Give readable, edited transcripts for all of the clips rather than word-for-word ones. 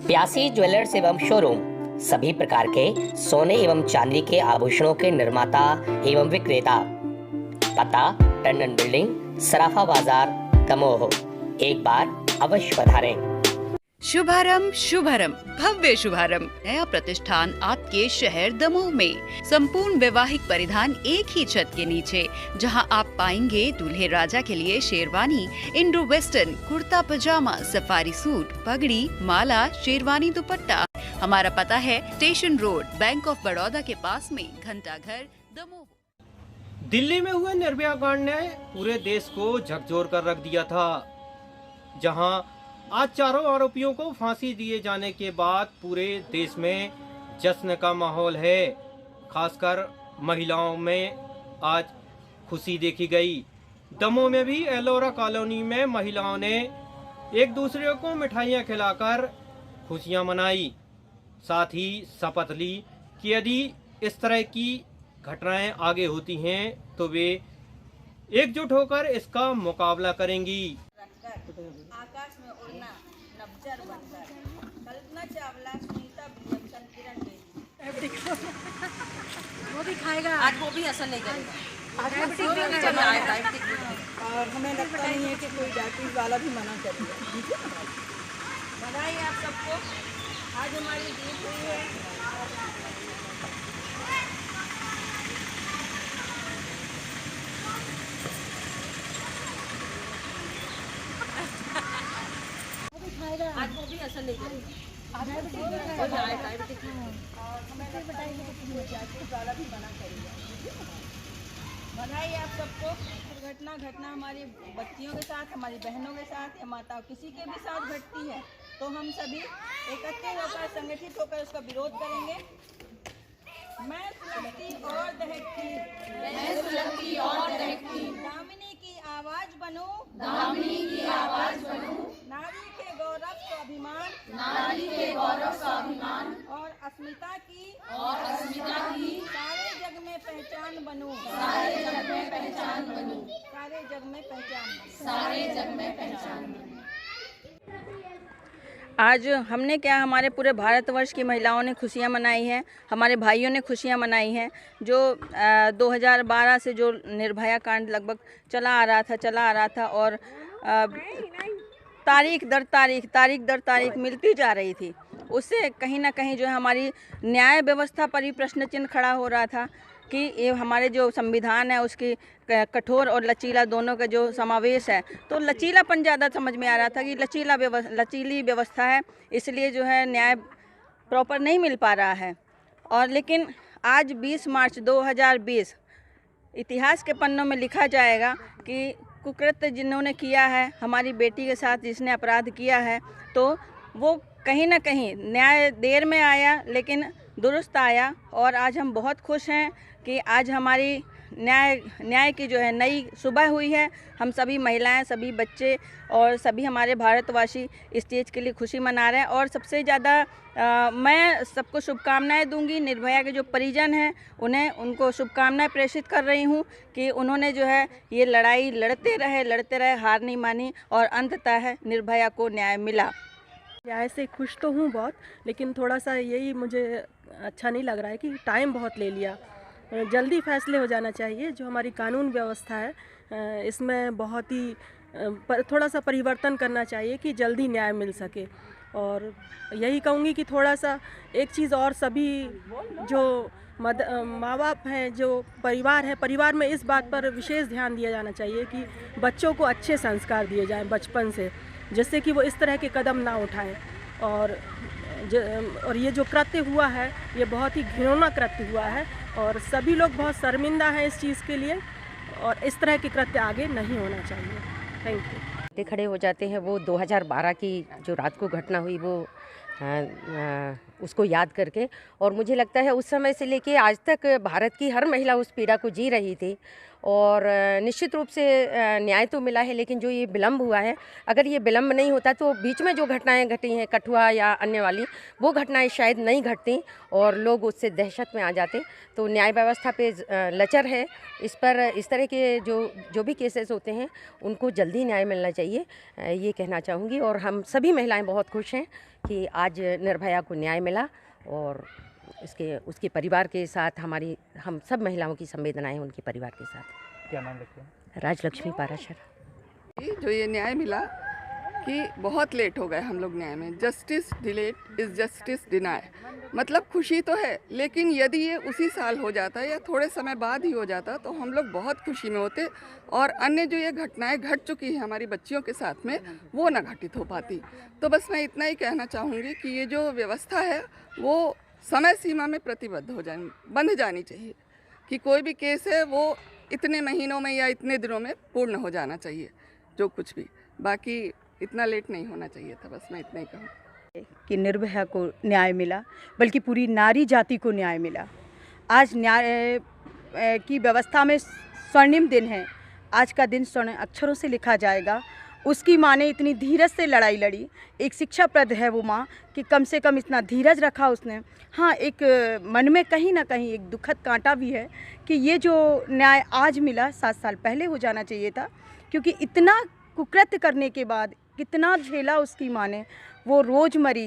प्यासी ज्वेलर्स एवं शोरूम सभी प्रकार के सोने एवं चांदी के आभूषणों के निर्माता एवं विक्रेता। पता टंडन बिल्डिंग, सराफा बाजार, दमोह। एक बार अवश्य पधारें। शुभारंभ शुभारंभ भव्य शुभारंभ नया प्रतिष्ठान आपके शहर दमोह में। संपूर्ण वैवाहिक परिधान एक ही छत के नीचे, जहां आप पाएंगे दूल्हे राजा के लिए शेरवानी, इंडो वेस्टर्न, कुर्ता पजामा, सफारी सूट, पगड़ी, माला, शेरवानी, दुपट्टा। हमारा पता है station road, bank of Baroda के पास में, घंटा घर, दमोह। दिल्ली में हुए निर्भया कांड ने पूरे देश को झकझोर कर रख दिया था, जहां आज चारों आरोपियों को फांसी दिए जाने के बाद पूरे देश में जश्न का माहौल है। खासकर महिलाओं में आज खुशी देखी गई। दमोह में भी एलोरा कॉलोनी में महिलाओं ने एक दूसरे को मिठाइयां खिलाकर खुशियां मनाई। साथ ही शपथ ली कि यदि इस तरह की घटनाएं आगे होती हैं तो वे एकजुट होकर इसका मुकाबला करेंगी। आकाश में उड़ना, नवजर बनकर, कल्पना चावला, सुनीता विलियमसन, किरण बेदी। वो भी खाएगा आज, वो भी असर नहीं करेगा आज, और हमें लगता नहीं है कि कोई डायबिटीज वाला भी मना करेगा। बधाई आप सबको, आज हमारी जीत हुई है। आज वो भी असर नहीं करेगा और हमें वाला भी मना करेगा। बधाई आप सबको। दुर्घटना घटना हमारी बच्चियों के साथ, हमारी बहनों के साथ या माता किसी के भी साथ घटती है तो हम सभी एकत्रित होकर, संगठित होकर उसका विरोध करेंगे। मैं सुलगती और दहकती, दामिनी की आवाज बनूं, नारी के गौरव स्वाभिमान, और अस्मिता की सारे जग में पहचान बनूं, सारे जग में पहचान बनूं। आज हमने क्या, हमारे पूरे भारतवर्ष की महिलाओं ने खुशियां मनाई हैं, हमारे भाइयों ने खुशियां मनाई हैं। जो 2012 से जो निर्भया कांड लगभग चला आ रहा था और तारीख दर तारीख मिलती जा रही थी, उससे कहीं ना कहीं जो है हमारी न्याय व्यवस्था पर ही प्रश्न चिन्ह खड़ा हो रहा था कि ये हमारे जो संविधान है उसकी कठोर और लचीला दोनों का जो समावेश है, तो लचीलापन ज़्यादा समझ में आ रहा था कि लचीली व्यवस्था है, इसलिए जो है न्याय प्रॉपर नहीं मिल पा रहा है। और लेकिन आज 20 मार्च 2020 इतिहास के पन्नों में लिखा जाएगा कि कुकृत्य जिन्होंने किया है, हमारी बेटी के साथ जिसने अपराध किया है, तो वो कहीं ना कहीं न्याय देर में आया लेकिन दुरुस्त आया। और आज हम बहुत खुश हैं कि आज हमारी न्याय की जो है नई सुबह हुई है। हम सभी महिलाएं, सभी बच्चे और सभी हमारे भारतवासी इस चीज़ के लिए खुशी मना रहे हैं। और सबसे ज़्यादा मैं सबको शुभकामनाएं दूंगी। निर्भया के जो परिजन हैं उनको शुभकामनाएं प्रेषित कर रही हूं कि उन्होंने जो है ये लड़ाई लड़ते रहे, हार नहीं मानी और अंततः निर्भया को न्याय मिला। न्याय से खुश तो हूँ बहुत, लेकिन थोड़ा सा यही मुझे अच्छा नहीं लग रहा है कि टाइम बहुत ले लिया। जल्दी फैसले हो जाना चाहिए। जो हमारी कानून व्यवस्था है इसमें बहुत ही थोड़ा सा परिवर्तन करना चाहिए कि जल्दी न्याय मिल सके। और यही कहूँगी कि थोड़ा सा एक चीज़ और, सभी जो माँ बाप हैं, जो परिवार है, परिवार में इस बात पर विशेष ध्यान दिया जाना चाहिए कि बच्चों को अच्छे संस्कार दिए जाएं बचपन से, जिससे कि वो इस तरह के कदम ना उठाएं। और ये जो कृत्य हुआ है ये बहुत ही घिनौना कृत्य हुआ है और सभी लोग बहुत शर्मिंदा हैं इस चीज़ के लिए, और इस तरह के कृत्य आगे नहीं होना चाहिए। Thank you. खड़े हो जाते हैं वो 2012 की जो रात को घटना हुई वो उसको याद करके, और मुझे लगता है उस समय से लेके आज तक भारत की हर महिला उस पीड़ा को जी रही थी और निश्चित रूप से न्याय तो मिला है, लेकिन जो ये विलम्ब हुआ है, अगर ये विलम्ब नहीं होता तो बीच में जो घटनाएं घटी हैं कठुआ या अन्य वाली, वो घटनाएं शायद नहीं घटती और लोग उससे दहशत में आ जाते। तो न्याय व्यवस्था पे लचर है। इस पर इस तरह के जो भी केसेस होते हैं उनको जल्दी न्याय मिलना चाहिए, ये कहना चाहूँगी। और हम सभी महिलाएं बहुत खुश हैं कि आज निर्भया को न्याय मिला और उसके परिवार के साथ हम सब महिलाओं की संवेदनाएं उनके परिवार के साथ। क्या नाम रखते हैं? राजलक्ष्मी पाराशर। जो ये न्याय मिला कि बहुत लेट हो गए हम लोग न्याय में। Justice delayed is justice deny. मतलब खुशी तो है, लेकिन यदि ये उसी साल हो जाता या थोड़े समय बाद ही हो जाता तो हम लोग बहुत खुशी में होते और अन्य जो ये घटनाएं घट चुकी हैं हमारी बच्चियों के साथ में, वो ना घटित हो पाती। तो बस मैं इतना ही कहना चाहूँगी कि ये जो व्यवस्था है वो समय सीमा में प्रतिबद्ध बंध जानी चाहिए कि कोई भी केस है वो इतने महीनों में या इतने दिनों में पूर्ण हो जाना चाहिए, जो कुछ भी। बाकी इतना लेट नहीं होना चाहिए था, बस मैं इतना ही कहूँ कि निर्भया को न्याय मिला, बल्कि पूरी नारी जाति को न्याय मिला। आज न्याय की व्यवस्था में स्वर्णिम दिन है। आज का दिन स्वर्ण अक्षरों से लिखा जाएगा। उसकी माँ ने इतनी धीरज से लड़ाई लड़ी। एक शिक्षाप्रद है वो माँ कि कम से कम इतना धीरज रखा उसने। हाँ, एक मन में कहीं ना कहीं एक दुखद कांटा भी है कि ये जो न्याय आज मिला 7 साल पहले हो जाना चाहिए था, क्योंकि इतना कुकृत्य करने के बाद कितना झेला उसकी माँ ने। वो रोज़ मरी,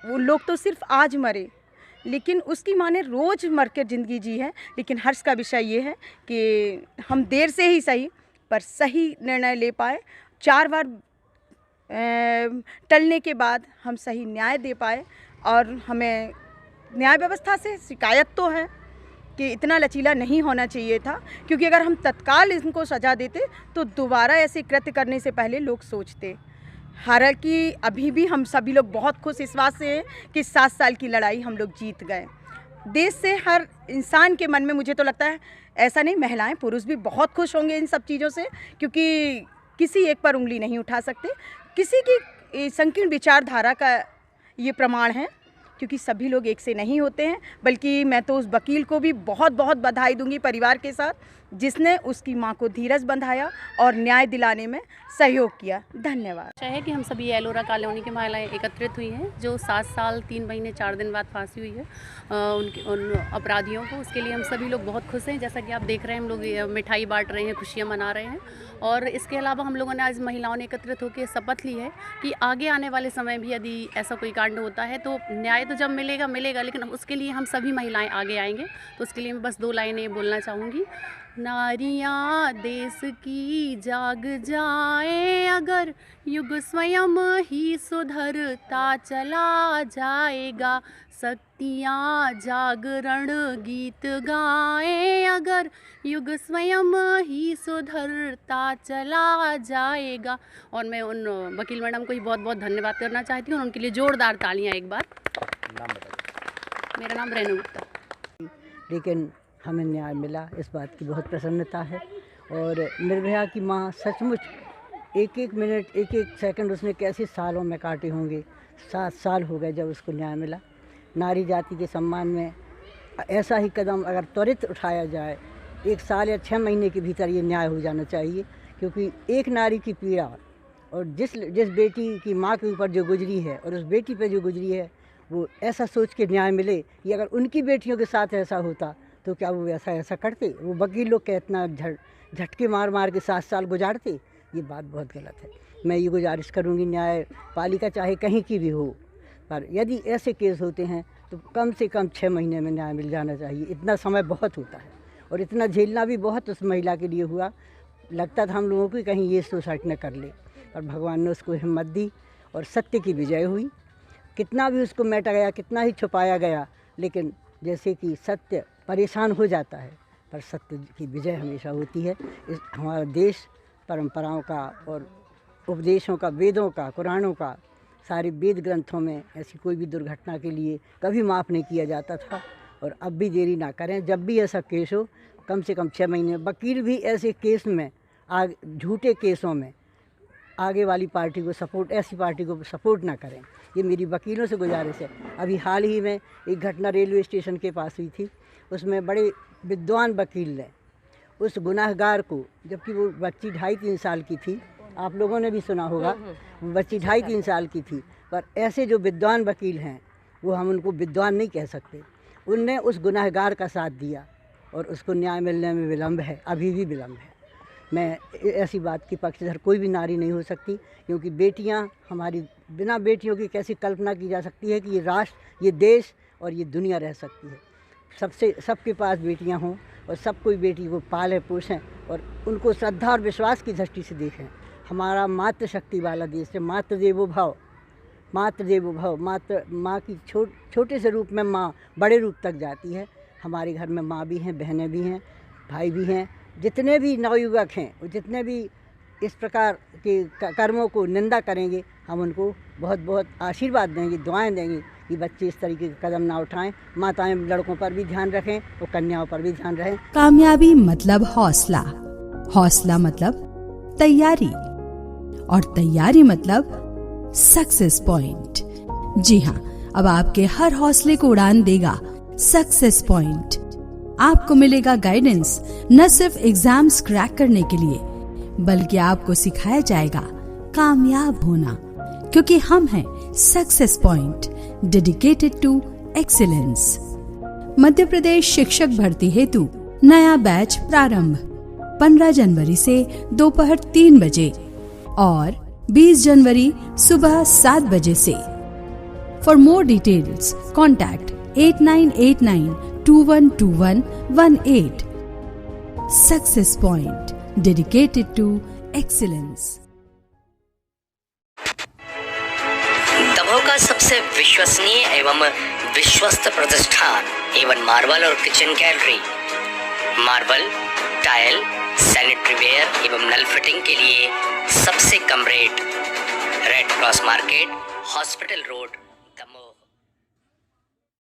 वो लोग तो सिर्फ आज मरे, लेकिन उसकी माँ ने रोज़ मर कर ज़िंदगी जी है। लेकिन हर्ष का विषय ये है कि हम देर से ही सही पर सही निर्णय ले पाए। 4 बार टलने के बाद हम सही न्याय दे पाए। और हमें न्याय व्यवस्था से शिकायत तो है कि इतना लचीला नहीं होना चाहिए था, क्योंकि अगर हम तत्काल इनको सज़ा देते तो दोबारा ऐसे कृत्य करने से पहले लोग सोचते। हालांकि अभी भी हम सभी लोग बहुत खुश इस बात से हैं कि 7 साल की लड़ाई हम लोग जीत गए। देश से हर इंसान के मन में, मुझे तो लगता है ऐसा नहीं, महिलाएं पुरुष भी बहुत खुश होंगे इन सब चीज़ों से, क्योंकि किसी एक पर उंगली नहीं उठा सकते। किसी की संकीर्ण विचारधारा का ये प्रमाण है, क्योंकि सभी लोग एक से नहीं होते हैं। बल्कि मैं तो उस वकील को भी बहुत बहुत बधाई दूंगी परिवार के साथ, जिसने उसकी मां को धीरज बंधाया और न्याय दिलाने में सहयोग किया। धन्यवाद। अच्छा है कि हम सभी एलोरा कॉलोनी की महिलाएं एकत्रित हुई हैं जो 7 साल 3 महीने 4 दिन बाद फांसी हुई है उन अपराधियों को। उसके लिए हम सभी लोग बहुत खुश हैं। जैसा कि आप देख रहे हैं, हम लोग मिठाई बांट रहे हैं, खुशियाँ मना रहे हैं। और इसके अलावा हम लोगों ने आज महिलाओं ने एकत्रित होकर शपथ ली है कि आगे आने वाले समय भी यदि ऐसा कोई कांड होता है तो न्याय तो जब मिलेगा, लेकिन उसके लिए हम सभी महिलाएं आगे आएंगे। तो उसके लिए मैं बस 2 लाइनें बोलना चाहूँगी। नारियाँ देश की जाग जाए, अगर युग स्वयं ही सुधरता चला जाएगा। शक्तियाँ जागरण गीत गाए, अगर युग स्वयं ही सुधरता चला जाएगा। और मैं उन वकील मैडम को ही बहुत बहुत धन्यवाद करना चाहती हूँ और उनके लिए जोरदार तालियां एक बार। नाम बताइए। मेरा नाम रेणु गुप्ता। लेकिन हमें न्याय मिला, इस बात की बहुत प्रसन्नता है। और निर्भया की माँ सचमुच एक एक मिनट, एक एक सेकंड उसने कैसे सालों में काटे होंगे। 7 साल हो गए जब उसको न्याय मिला। नारी जाति के सम्मान में ऐसा ही कदम अगर त्वरित उठाया जाए, 1 साल या 6 महीने के भीतर ये न्याय हो जाना चाहिए। क्योंकि एक नारी की पीड़ा और जिस बेटी की माँ के ऊपर जो गुजरी है और उस बेटी पे जो गुजरी है, वो ऐसा सोच के न्याय मिले कि अगर उनकी बेटियों के साथ ऐसा होता तो क्या वो ऐसा करते? वो वकील लोग के इतना झटके मार के 7 साल गुजारते? ये बात बहुत गलत है। मैं ये गुजारिश करूँगी, न्यायपालिका चाहे कहीं की भी हो, पर यदि ऐसे केस होते हैं तो कम से कम 6 महीने में न्याय मिल जाना चाहिए। इतना समय बहुत होता है और इतना झेलना भी बहुत उस महिला के लिए हुआ। लगता था हम लोगों को कहीं ये सुसाइड न कर ले, पर भगवान ने उसको हिम्मत दी और सत्य की विजय हुई। कितना भी उसको मेटा गया, कितना ही छुपाया गया, लेकिन जैसे कि सत्य परेशान हो जाता है, पर सत्य की विजय हमेशा होती है। इस हमारा देश परंपराओं का और उपदेशों का, वेदों का, कुरानों का, सारे वेद ग्रंथों में ऐसी कोई भी दुर्घटना के लिए कभी माफ़ नहीं किया जाता था। और अब भी देरी ना करें, जब भी ऐसा केस हो कम से कम 6 महीने। वकील भी ऐसे केस में, झूठे केसों में आगे वाली पार्टी को सपोर्ट, ऐसी पार्टी को सपोर्ट ना करें। ये मेरी वकीलों से गुजारिश है। अभी हाल ही में एक घटना रेलवे स्टेशन के पास हुई थी, उसमें बड़े विद्वान वकील ने उस गुनाहगार को, जबकि वो बच्ची 2.5-3 साल की थी, आप लोगों ने भी सुना होगा, वो बच्ची 2.5-3 साल की थी, पर ऐसे जो विद्वान वकील हैं वो हम उनको विद्वान नहीं कह सकते, उनने उस गुनाहगार का साथ दिया और उसको न्याय मिलने में विलम्ब है, अभी भी विलम्ब है। मैं ऐसी बात की पक्षधर कोई भी नारी नहीं हो सकती, क्योंकि बेटियां हमारी, बिना बेटियों की कैसी कल्पना की जा सकती है कि ये राष्ट्र, ये देश और ये दुनिया रह सकती है। सबके पास बेटियां हों और सब कोई बेटी को पाले पोसें और उनको श्रद्धा और विश्वास की दृष्टि से देखें। हमारा मातृशक्ति वाला देश है, मातृदेवो भव, मातृदेवो भव। माँ की छोटे से रूप में माँ बड़े रूप तक जाती है। हमारे घर में माँ भी हैं, बहनें भी हैं, भाई भी हैं। जितने भी नवयुवक हैं और जितने भी इस प्रकार के कर्मों को निंदा करेंगे, हम उनको बहुत बहुत आशीर्वाद देंगे, दुआएं देंगे कि बच्चे इस तरीके के कदम ना उठाएं। माताएं लड़कों पर भी ध्यान रखें और कन्याओं पर भी ध्यान रखें। कामयाबी मतलब हौसला, हौसला मतलब तैयारी और तैयारी मतलब सक्सेस पॉइंट। जी हाँ, अब आपके हर हौसले को उड़ान देगा सक्सेस पॉइंट। आपको मिलेगा गाइडेंस न सिर्फ एग्जाम्स क्रैक करने के लिए, बल्कि आपको सिखाया जाएगा कामयाब होना, क्योंकि हम हैं success point, dedicated to excellence. Madhya Pradesh शिक्षक भर्ती हेतु नया बैच प्रारंभ 15 जनवरी से दोपहर 3 बजे और 20 जनवरी सुबह 7 बजे से। For more details contact 8989212118। Success point, dedicated to excellence. Damoh का सबसे विश्वसनीय एवं विश्वस्त प्रतिष्ठान एवं मार्बल और kitchen gallery. Marble, tile, sanitary ware एवं नल फिटिंग के लिए सबसे कम rate. Red cross market, hospital road,